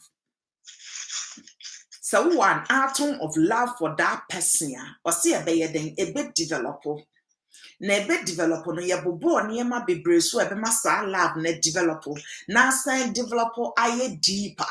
So an atom of love for that person or see a bit develop. Na ebe develop no ye bobo niema bebre so ebe masa love na develop na san develop aye deeper.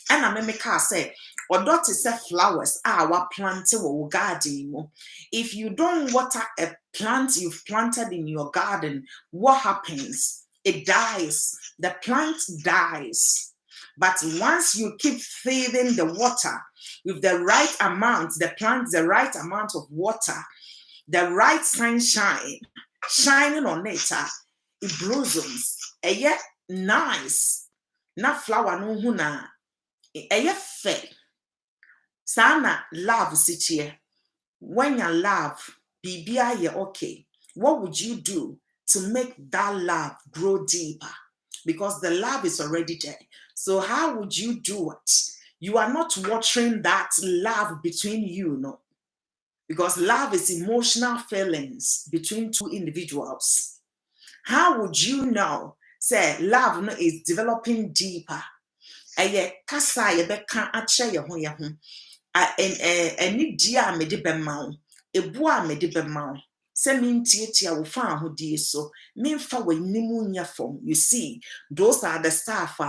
And I make her say, or dot is flowers our plant or garden. If you don't water a plant you've planted in your garden, what happens? It dies. The plant dies. But once you keep feeding the water with the right amount, the plant the right amount of water, the right sunshine shining on it, it blossoms. Yet nice. Na flower no huna. Fair. Sana love sit here. When you love, BBI okay. What would you do to make that love grow deeper? Because the love is already there. So how would you do it? You are not watering that love between you, no. Because love is emotional feelings between two individuals. How would you know? Say love is developing deeper. Aye kasa ye beka ache ye ho eni dia me de bema ebu a me de bema se mintietia wo fa ahodie so memfa wanimu nya fom. You see, those are the stuff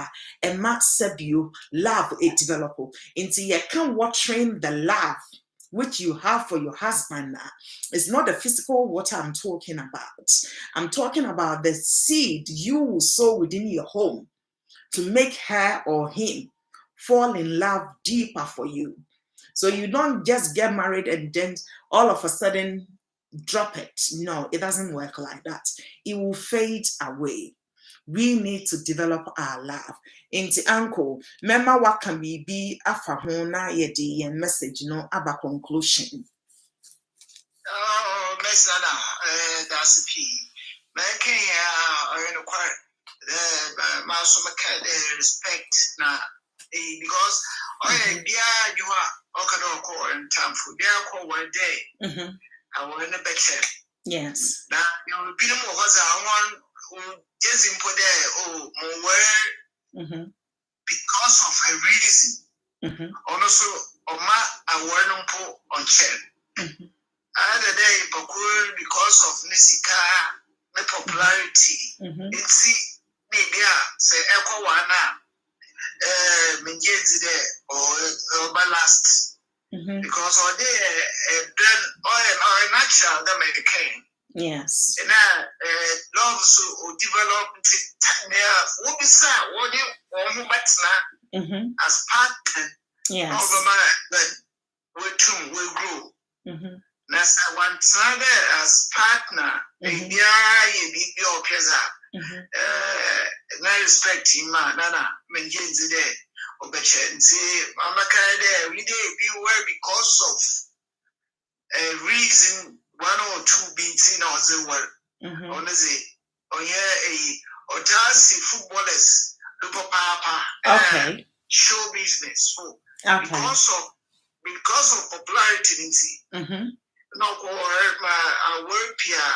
and max sabio love it develop into ye can watering the love which you have for your husband. It's not the physical water I'm talking about. I'm talking about the seed you will sow within your home to make her or him fall in love deeper for you. So you don't just get married and then all of a sudden drop it. No, it doesn't work like that. It will fade away. We need to develop our love. Into uncle, remember what can be afahona yedi and message no about conclusion. Oh, Miss Anna, that's the key. Making a quite the respect now because you are okay in time for their one day. I want a better. Yes. Now you will be more was one just input there more because of a reason. Also, I want on chair. Other day, because of Nisika, the popularity, it's maybe say echo one or ballast because all day or natural the American. Yes. And love so develop what be sad, what you as partner. Yes. We grow. That's one side as partner. Maybe I be okay. I respect him, Nana, Menji's there. Obechen say, Mama Kade, we did be well because of a reason, one or two beats in the world. Honestly, or Tasi footballers, look papa, show business. Because of popularity, no, our work here,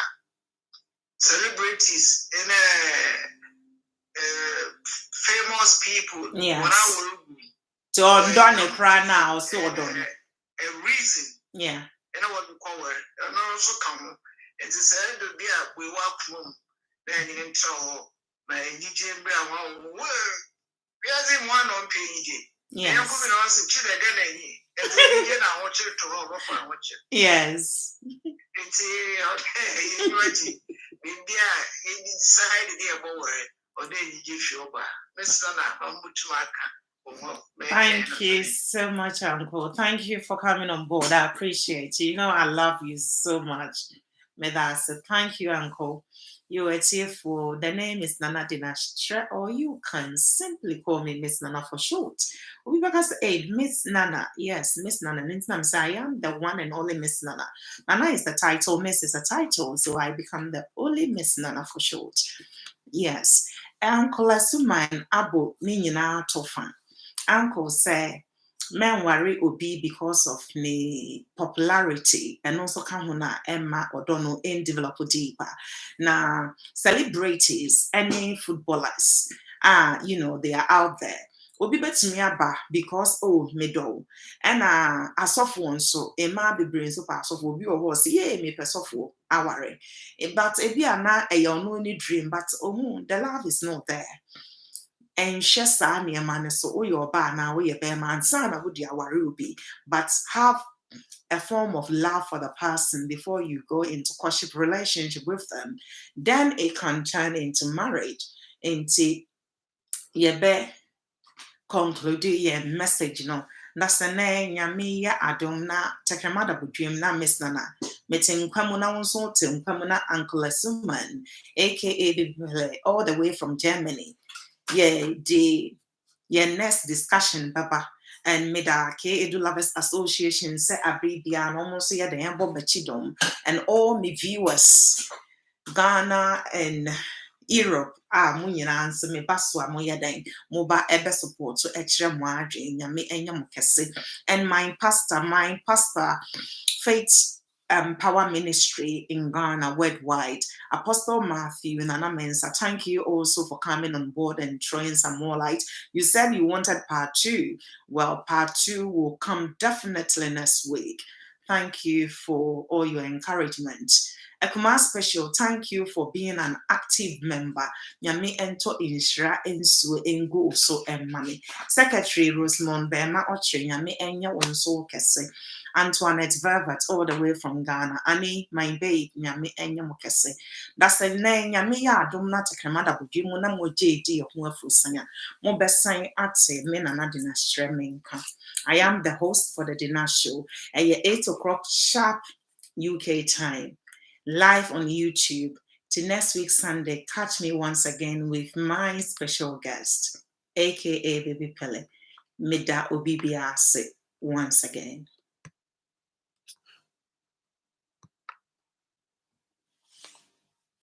celebrities and famous people. Yes. So done a cry now, so done. A reason. Yeah. And I want to call it, and also come. It is said to be a we walk room, then in trouble, my Nigerian brown word. We are in one on PED. Yes. I'm going on to children, and I want you to hold up and watch it. Yes. It's okay. India, you decide the boy, or then you give your bar. Mr. Thank you so much, Uncle. Thank you for coming on board. I appreciate you. You know, I love you so much. Medasa. Thank you, Uncle. You are here for the name is Nana Deenash, or you can simply call me Miss Nana for short. Because Miss Nana, yes, Miss Nana means I am the one and only Miss Nana. Nana is the title, Miss is a title, so I become the only Miss Nana for short. Yes. Uncle Asuman Abo Nina Tofan. Uncle say, men worry obi because of me popularity and also kahuna Emma or Dono in develop deeper. Now, celebrities, any footballers, they are out there. Obi betumi aba because me do. And asofo nso ema bebre nso pa asofo obi wo say yeah me pesofo aware. But ebi ana e your no dream but the love is not there. And shesa niamane so your ba na we be man sana would ya worry be, but have a form of love for the person before you go into courtship relationship with them, then it can turn into marriage. Into ye be conclude your message, that's the name yami ya adom na tekramada budrim na Miss Nana. Meeting Kwamuna Wonso to Kwamuna Uncle Asuman, aka all the way from Germany. Yeah, next discussion, Baba, and Mida K Edu Lovers Association say Abibia and almost the Ambo Bachidom, and all my viewers, Ghana and Europe, Munyana answer me Baswa Moyadang, Moba Ebe support to extra margin, Yami and Yamukese, and my pastor, Faith. Power Ministry in Ghana worldwide. Apostle Matthew Nana Mensa, thank you also for coming on board and throwing some more light. You said you wanted part 2. Well, part 2 will come definitely next week. Thank you for all your encouragement. Ekuma Special, thank you for being an active member. Nyame ento inshira ensu engu so emmami. Secretary Rosemond Bema Oche, Nyame enya wonso kese. Antoinette Vervet, all the way from Ghana. Annie, my babe, Nyame enya mokese. That's the name, Nyame ya adom na tekramada bujimu na mo JD of Mwafusanya. Mo besan ate, me Nana Deenash Menka. I am the host for the Deenash Show. At 8 o'clock sharp UK time. Live on YouTube. Till next week Sunday, catch me once again with my special guest, aka Baby Pele. Mida Obibiase once again.